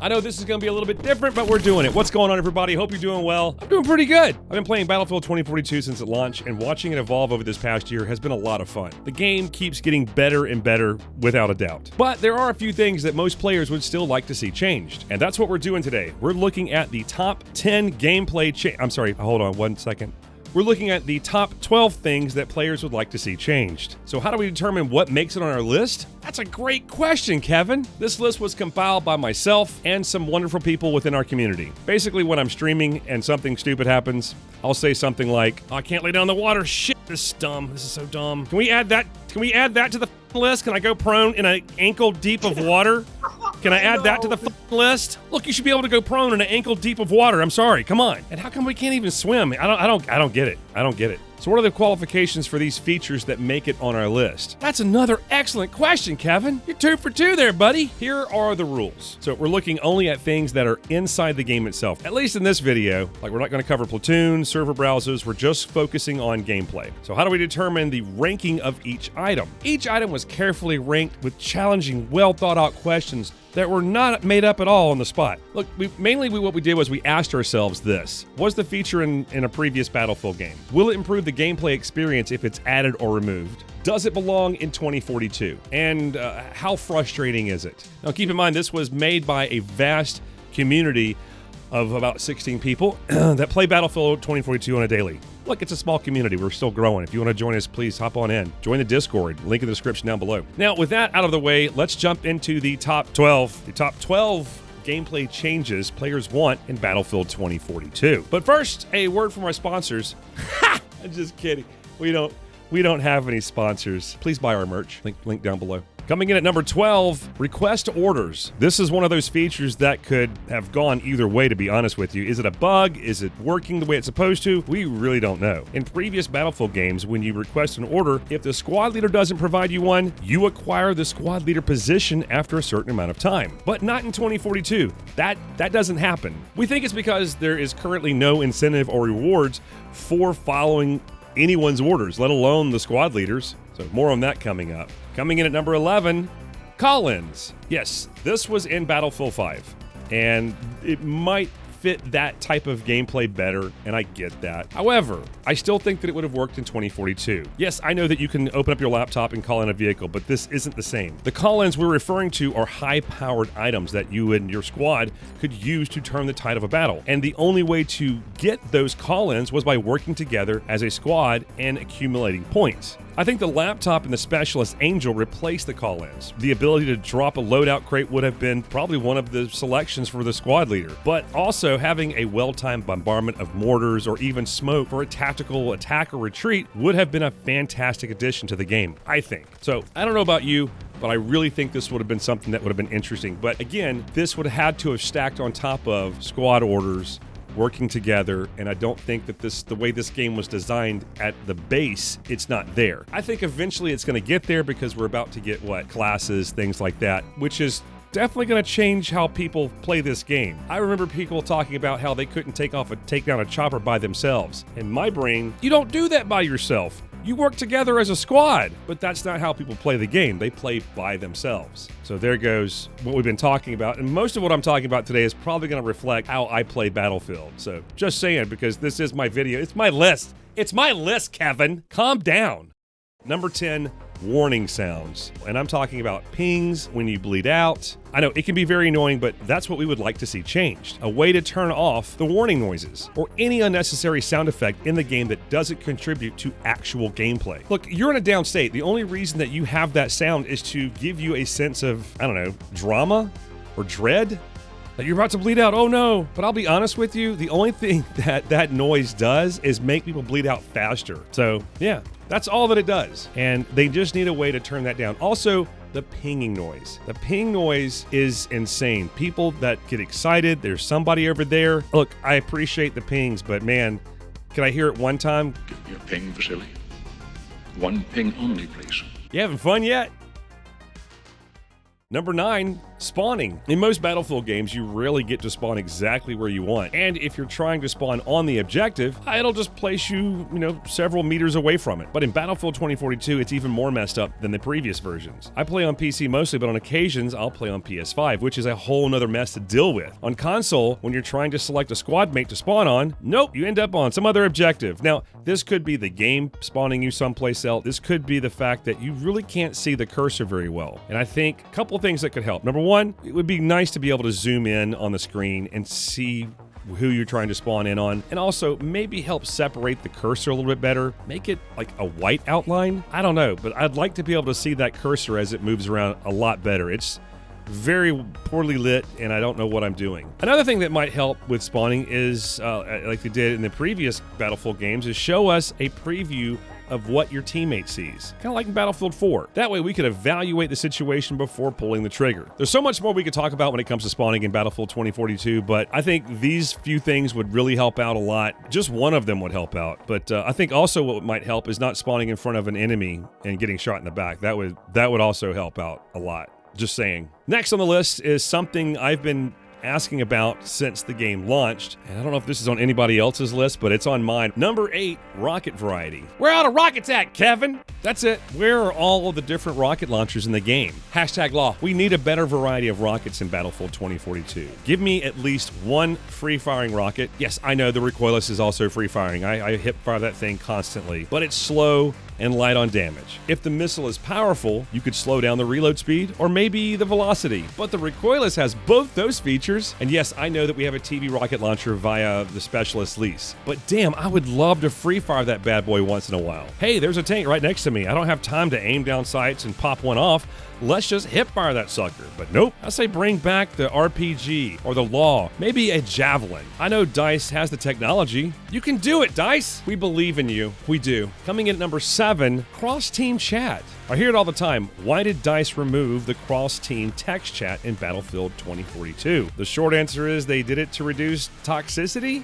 I know this is going to be a little bit different, but we're doing it. What's going on, everybody? Hope you're doing well. I'm doing pretty good. I've been playing Battlefield 2042 since it launched, and watching it evolve over this past year has been a lot of fun. The game keeps getting better and better, without a doubt. But there are a few things that most players would still like to see changed, and that's what we're doing today. We're looking at the top 10 gameplay I'm sorry, hold on one second. We're looking at the top 12 things that players would like to see changed. So how do we determine what makes it on our list? That's a great question, Kevin. This list was compiled by myself and some wonderful people within our community. Basically, when I'm streaming and something stupid happens, I'll say something like, oh, I can't lay down the water. Shit, this is dumb. This is so dumb. Can we add that to the list? Can I go prone in an ankle deep of water? Can I add that to the list? Look, you should be able to go prone in an ankle deep of water. I'm sorry. Come on. And how come we can't even swim? I don't get it. I don't get it. So what are the qualifications for these features that make it on our list? That's another excellent question, Kevin. You're 2 for 2 there, buddy. Here are the rules. So we're looking only at things that are inside the game itself. At least in this video, like we're not going to cover platoon, server browsers. We're just focusing on gameplay. So how do we determine the ranking of each item? Each item was carefully ranked with challenging, well thought out questions that were not made up at all on the spot. Look, what we did was we asked ourselves this. Was the feature in a previous Battlefield game? Will it improve the gameplay experience if it's added or removed? Does it belong in 2042? And how frustrating is it? Now keep in mind, this was made by a vast community of about 16 people that play Battlefield 2042 on a daily. Look, it's a small community. We're still growing. If you want to join us, please hop on in. Join the Discord. Link in the description down below. Now, with that out of the way, let's jump into the top 12. The top 12 gameplay changes players want in Battlefield 2042. But first, a word from our sponsors. I'm just kidding. We don't have any sponsors. Please buy our merch. Link down below. Coming in at number 12, request orders. This is one of those features that could have gone either way, to be honest with you. Is it a bug? Is it working the way it's supposed to? We really don't know. In previous Battlefield games, when you request an order, if the squad leader doesn't provide you one, you acquire the squad leader position after a certain amount of time. But not in 2042. That doesn't happen. We think it's because there is currently no incentive or rewards for following anyone's orders, let alone the squad leaders. So more on that coming up. Coming in at number 11, call-ins. Yes, this was in Battlefield 5, and it might fit that type of gameplay better, and I get that. However, I still think that it would have worked in 2042. Yes, I know that you can open up your laptop and call in a vehicle, but this isn't the same. The call-ins we're referring to are high-powered items that you and your squad could use to turn the tide of a battle. And the only way to get those call-ins was by working together as a squad and accumulating points. I think the laptop and the Specialist Angel replaced the call-ins. The ability to drop a loadout crate would have been probably one of the selections for the squad leader. But also having a well-timed bombardment of mortars or even smoke for a tactical attack or retreat would have been a fantastic addition to the game, I think. So I don't know about you, but I really think this would have been something that would have been interesting. But again, this would have had to have stacked on top of squad orders, working together, and I don't think that the way this game was designed at the base, it's not there. I think eventually it's going to get there because we're about to get classes, things like that, which is definitely going to change how people play this game. I remember people talking about how they couldn't take down a chopper by themselves. In my brain, you don't do that by yourself. You work together as a squad, but that's not how people play the game. They play by themselves. So there goes what we've been talking about. And most of what I'm talking about today is probably going to reflect how I play Battlefield. So just saying, because this is my video. It's my list. It's my list, Kevin. Calm down. Number 10, warning sounds. And I'm talking about pings when you bleed out. I know it can be very annoying, but that's what we would like to see changed. A way to turn off the warning noises or any unnecessary sound effect in the game that doesn't contribute to actual gameplay. Look, you're in a down state. The only reason that you have that sound is to give you a sense of, I don't know, drama or dread. That you're about to bleed out, oh no. But I'll be honest with you, the only thing that noise does is make people bleed out faster. So yeah, that's all that it does. And they just need a way to turn that down. Also, the pinging noise. The ping noise is insane. People that get excited, there's somebody over there. Look, I appreciate the pings, but man, can I hear it one time? Give me a ping, Vasily. One ping only, please. You having fun yet? Number 9, Spawning. In most Battlefield games, you rarely get to spawn exactly where you want. And if you're trying to spawn on the objective, it'll just place you, several meters away from it. But in Battlefield 2042, it's even more messed up than the previous versions. I play on PC mostly, but on occasions, I'll play on PS5, which is a whole nother mess to deal with. On console, when you're trying to select a squad mate to spawn on, nope, you end up on some other objective. Now, this could be the game spawning you someplace else. This could be the fact that you really can't see the cursor very well. And I think a couple of things that could help. Number one, it would be nice to be able to zoom in on the screen and see who you're trying to spawn in on, and also maybe help separate the cursor a little bit better. Make it like a white outline. I don't know, but I'd like to be able to see that cursor as it moves around a lot better. It's very poorly lit, and I don't know what I'm doing. Another thing that might help with spawning is, like they did in the previous Battlefield games, is show us a preview of what your teammate sees. Kind of like in Battlefield 4. That way we could evaluate the situation before pulling the trigger. There's so much more we could talk about when it comes to spawning in Battlefield 2042, but I think these few things would really help out a lot. Just one of them would help out. But I think also what might help is not spawning in front of an enemy and getting shot in the back. That would also help out a lot. Just saying. Next on the list is something I've been asking about since the game launched, and I don't know if this is on anybody else's list, but it's on mine. Number 8, rocket variety. Where are the rockets at, Kevin? That's it. Where are all of the different rocket launchers in the game? #law. We need a better variety of rockets in Battlefield 2042. Give me at least one free-firing rocket. Yes, I know the recoilless is also free-firing. I hip-fire that thing constantly, but it's slow and light on damage. If the missile is powerful, you could slow down the reload speed or maybe the velocity, but the recoilless has both those features. And yes, I know that we have a TV rocket launcher via the Specialist lease, but damn, I would love to free fire that bad boy once in a while. Hey, there's a tank right next to me. I don't have time to aim down sights and pop one off. Let's just hip fire that sucker. But nope, I say bring back the RPG or the Law, maybe a Javelin. I know DICE has the technology. You can do it, DICE. We believe in you. We do. Coming in at number 7, cross-team chat. I hear it all the time. Why did DICE remove the cross-team text chat in Battlefield 2042? The short answer is they did it to reduce toxicity.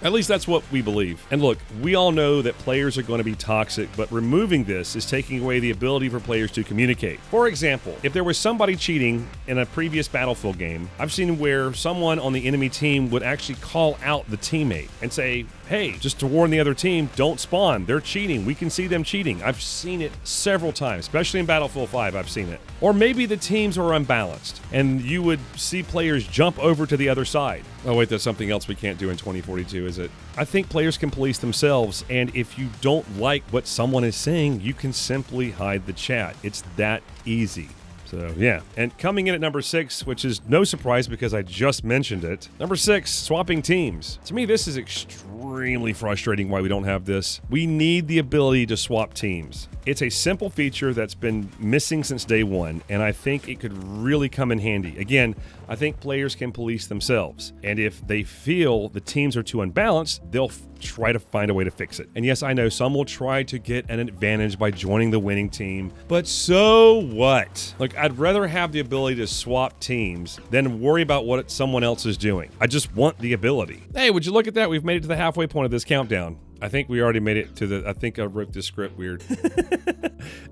At least that's what we believe. And look, we all know that players are going to be toxic, but removing this is taking away the ability for players to communicate. For example, if there was somebody cheating in a previous Battlefield game, I've seen where someone on the enemy team would actually call out the teammate and say, hey, just to warn the other team, don't spawn. They're cheating. We can see them cheating. I've seen it several times, especially in Battlefield 5, I've seen it. Or maybe the teams are unbalanced, and you would see players jump over to the other side. Oh wait, there's something else we can't do in 2042, is it? I think players can police themselves, and if you don't like what someone is saying, you can simply hide the chat. It's that easy. So, yeah. And coming in at number 6, which is no surprise because I just mentioned it. Number 6, swapping teams. To me, this is extremely frustrating why we don't have this. We need the ability to swap teams. It's a simple feature that's been missing since day one, and I think it could really come in handy. Again, I think players can police themselves, and if they feel the teams are too unbalanced, they'll try to find a way to fix it. And yes, I know some will try to get an advantage by joining the winning team, but so what? Like, I'd rather have the ability to swap teams than worry about what someone else is doing. I just want the ability. Hey, would you look at that? We've made it to the halfway point of this countdown. I think we already made it to the, I think I wrote this script weird.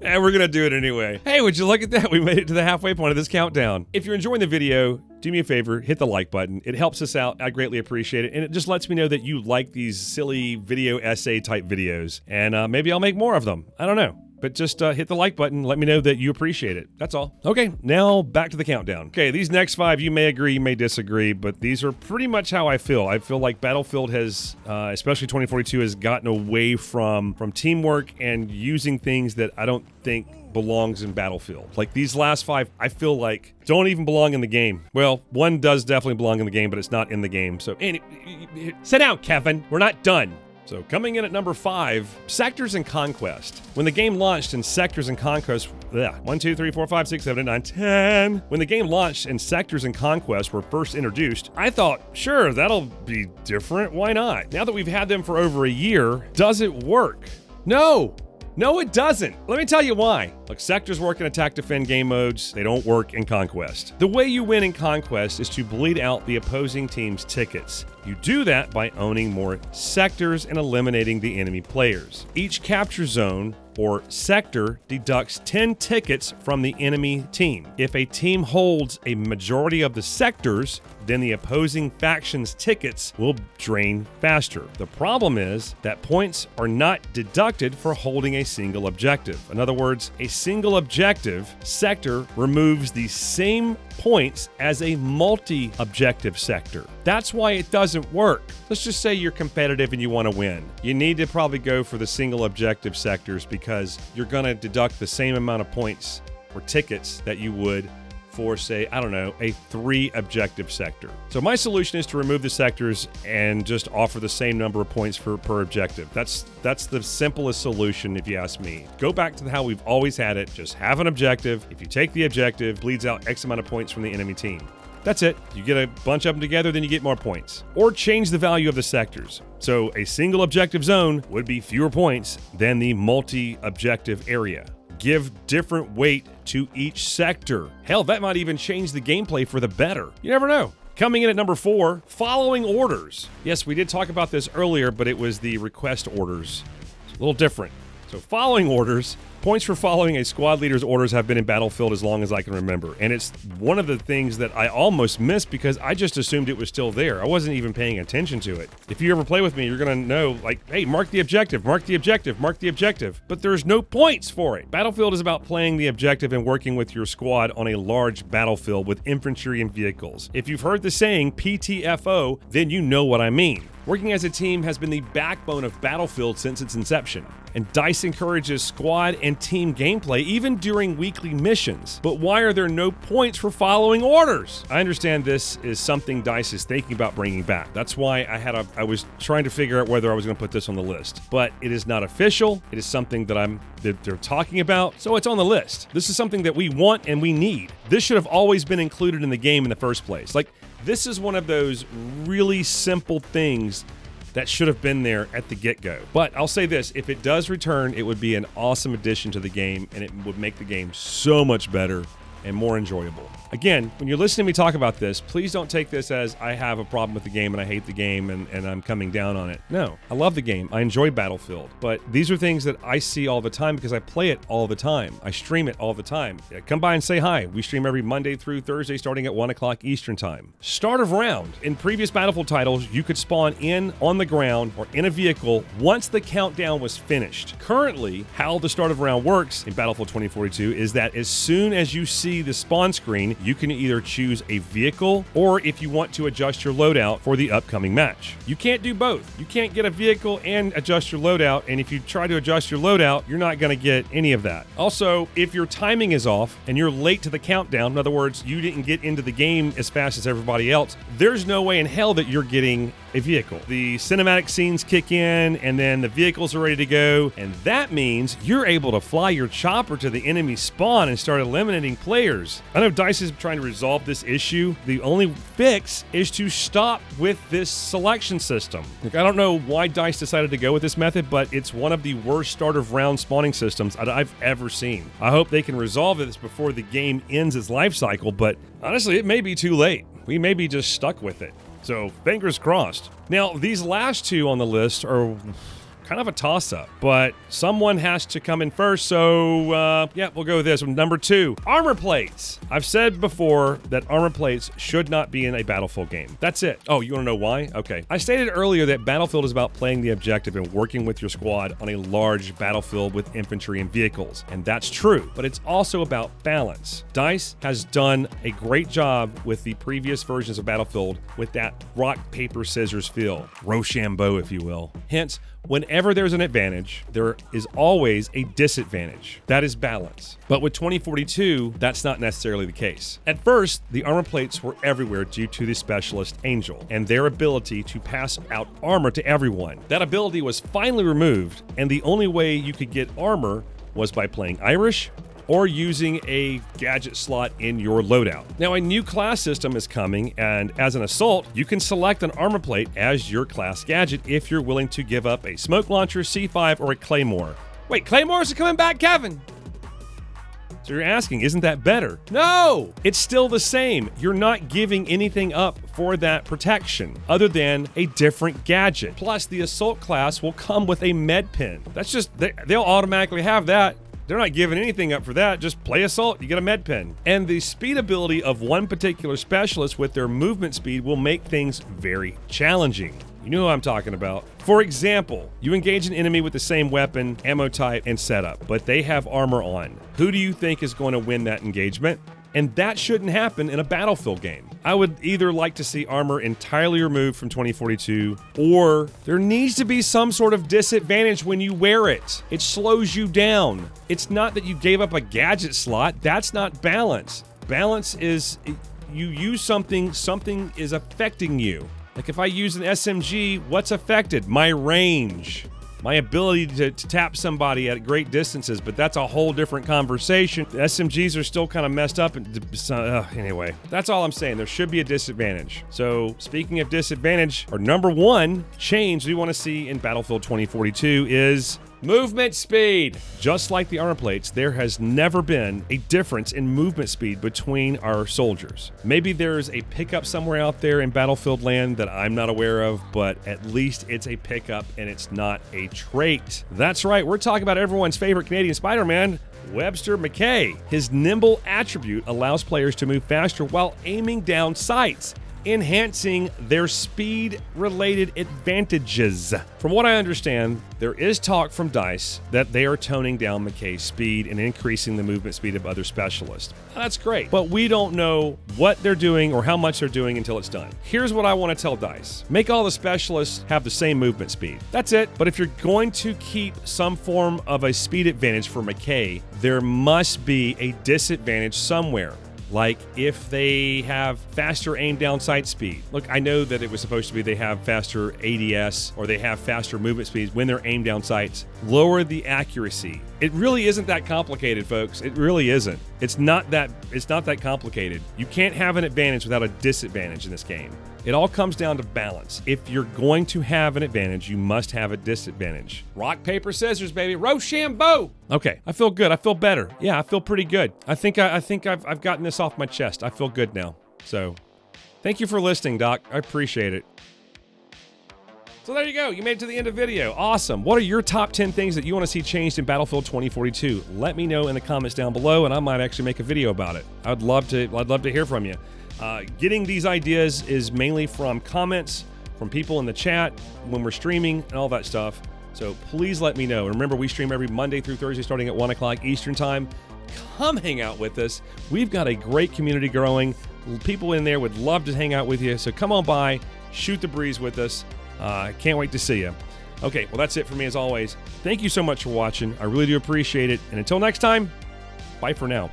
And we're gonna do it anyway. Hey, would you look at that? We made it to the halfway point of this countdown. If you're enjoying the video, do me a favor, hit the like button. It helps us out. I greatly appreciate it. And it just lets me know that you like these silly video essay type videos. And maybe I'll make more of them. I don't know. But just hit the like button. Let me know that you appreciate it. That's all. Okay, now back to the countdown. Okay, these next 5, you may agree, you may disagree, but these are pretty much how I feel. I feel like Battlefield has, especially 2042, has gotten away from teamwork and using things that I don't think belongs in Battlefield. Like these last 5, I feel like don't even belong in the game. Well, one does definitely belong in the game, but it's not in the game. So, sit down, Kevin. We're not done. So coming in at number 5, Sectors and Conquest. When the game launched in Sectors and Conquest, 1, 2, 3, 4, 5, 6, 7, 8, 9, 10. When the game launched and Sectors and Conquest were first introduced, I thought, sure, that'll be different. Why not? Now that we've had them for over a year, does it work? No, it doesn't. Let me tell you why. Look, Sectors work in attack defend game modes. They don't work in Conquest. The way you win in Conquest is to bleed out the opposing team's tickets. You do that by owning more sectors and eliminating the enemy players. Each capture zone or sector deducts 10 tickets from the enemy team. If a team holds a majority of the sectors, then the opposing faction's tickets will drain faster. The problem is that points are not deducted for holding a single objective. In other words, a single objective sector removes the same points as a multi-objective sector. That's why it doesn't work. Let's just say you're competitive and you want to win. You need to probably go for the single objective sectors because you're going to deduct the same amount of points or tickets that you would for, say, I don't know, a 3 objective sector. So my solution is to remove the sectors and just offer the same number of points per objective. That's the simplest solution if you ask me. Go back to how we've always had it. Just have an objective. If you take the objective, bleeds out X amount of points from the enemy team. That's it. You get a bunch of them together, then you get more points. Or change the value of the sectors. So a single objective zone would be fewer points than the multi-objective area. Give different weight to each sector. Hell, that might even change the gameplay for the better. You never know. Coming in at number 4, following orders. Yes, we did talk about this earlier, but it was the request orders. It's a little different. So following orders, points for following a squad leader's orders have been in Battlefield as long as I can remember. And it's one of the things that I almost missed because I just assumed it was still there. I wasn't even paying attention to it. If you ever play with me, you're going to know, like, hey, mark the objective, mark the objective, mark the objective. But there's no points for it. Battlefield is about playing the objective and working with your squad on a large battlefield with infantry and vehicles. If you've heard the saying PTFO, then you know what I mean. Working as a team has been the backbone of Battlefield since its inception, and DICE encourages squad and team gameplay even during weekly missions. But why are there no points for following orders? I understand this is something DICE is thinking about bringing back. That's why I was trying to figure out whether I was going to put this on the list. But it is not official. It is something that they're talking about, so it's on the list. This is something that we want and we need. This should have always been included in the game in the first place. Like, this is one of those really simple things that should have been there at the get-go. But I'll say this, if it does return, it would be an awesome addition to the game, and it would make the game so much better and more enjoyable. Again, when you're listening to me talk about this, please don't take this as I have a problem with the game and I hate the game and I'm coming down on it. No, I love the game. I enjoy Battlefield. But these are things that I see all the time because I play it all the time. I stream it all the time. Come by and say hi. We stream every Monday through Thursday starting at 1 o'clock Eastern Time. Start of round. In previous Battlefield titles, you could spawn in on the ground or in a vehicle once the countdown was finished. Currently, how the start of round works in Battlefield 2042 is that as soon as you see the spawn screen, you can either choose a vehicle or if you want to adjust your loadout for the upcoming match. You can't do both. You can't get a vehicle and adjust your loadout, and if you try to adjust your loadout, you're not going to get any of that. Also, if your timing is off and you're late to the countdown, in other words, you didn't get into the game as fast as everybody else, there's no way in hell that you're getting a vehicle. The cinematic scenes kick in and then the vehicles are ready to go, and that means you're able to fly your chopper to the enemy spawn and start eliminating players. I know DICE is trying to resolve this issue. The only fix is to stop with this selection system. Like, I don't know why DICE decided to go with this method, but it's one of the worst start of round spawning systems that I've ever seen. I hope they can resolve this before the game ends its life cycle, but honestly, it may be too late. We may be just stuck with it. So, fingers crossed. Now, these last two on the list are kind of a toss-up, but someone has to come in first, so yeah, we'll go with this one. Number 2, armor plates. I've said before that armor plates should not be in a Battlefield game. That's it. Oh, you want to know why? Okay. I stated earlier that Battlefield is about playing the objective and working with your squad on a large battlefield with infantry and vehicles, and that's true, but it's also about balance. DICE has done a great job with the previous versions of Battlefield with that rock, paper, scissors feel. Rochambeau, if you will. Hence, whenever there's an advantage, there is always a disadvantage. That is balance. But with 2042, that's not necessarily the case. At first, the armor plates were everywhere due to the Specialist Angel and their ability to pass out armor to everyone. That ability was finally removed, and the only way you could get armor was by playing Irish or using a gadget slot in your loadout. Now, a new class system is coming, and as an assault, you can select an armor plate as your class gadget if you're willing to give up a smoke launcher, C5, or a claymore. Wait, claymores are coming back, Kevin? So you're asking, isn't that better? No! It's still the same. You're not giving anything up for that protection other than a different gadget. Plus, the assault class will come with a med pen. That's just, they'll automatically have that. They're not giving anything up for that. Just play assault, you get a med pen. And the speed ability of one particular specialist with their movement speed will make things very challenging. You know who I'm talking about. For example, you engage an enemy with the same weapon, ammo type, and setup, but they have armor on. Who do you think is going to win that engagement? And that shouldn't happen in a Battlefield game. I would either like to see armor entirely removed from 2042, or there needs to be some sort of disadvantage when you wear it. It slows you down. It's not that you gave up a gadget slot. That's not balance. Balance is you use something is affecting you. Like if I use an SMG, what's affected? My range. My ability to tap somebody at great distances, but that's a whole different conversation. The SMGs are still kind of messed up. Anyway, that's all I'm saying. There should be a disadvantage. So speaking of disadvantage, our number one change we want to see in Battlefield 2042 is movement speed. Just like the armor plates, there has never been a difference in movement speed between our soldiers. Maybe there's a pickup somewhere out there in Battlefield land that I'm not aware of, but at least it's a pickup and it's not a trait. That's right, we're talking about everyone's favorite Canadian Spider-Man, Webster McKay. His nimble attribute allows players to move faster while aiming down sights, enhancing their speed-related advantages. From what I understand, there is talk from DICE that they are toning down McKay's speed and increasing the movement speed of other specialists. That's great, but we don't know what they're doing or how much they're doing until it's done. Here's what I want to tell DICE. Make all the specialists have the same movement speed. That's it, but if you're going to keep some form of a speed advantage for McKay, there must be a disadvantage somewhere. Like if they have faster aim down sight speed. Look, I know that it was supposed to be they have faster ADS or they have faster movement speeds when they're aimed down sights. Lower the accuracy. It really isn't that complicated, folks. It really isn't. It's not that complicated. You can't have an advantage without a disadvantage in this game. It all comes down to balance. If you're going to have an advantage, you must have a disadvantage. Rock, paper, scissors, baby. Rochambeau. Okay, I feel good. I feel better. Yeah, I feel pretty good. I think I've gotten this off my chest. I feel good now. So, thank you for listening, Doc. I appreciate it. So there you go. You made it to the end of the video. Awesome. What are your top 10 things that you want to see changed in Battlefield 2042? Let me know in the comments down below, and I might actually make a video about it. I'd love to hear from you. Getting these ideas is mainly from comments, from people in the chat, when we're streaming, and all that stuff. So please let me know. Remember, we stream every Monday through Thursday starting at 1 o'clock Eastern Time. Come hang out with us. We've got a great community growing. People in there would love to hang out with you. So come on by, shoot the breeze with us. Can't wait to see you. Okay, well, that's it for me as always. Thank you so much for watching. I really do appreciate it. And until next time, bye for now.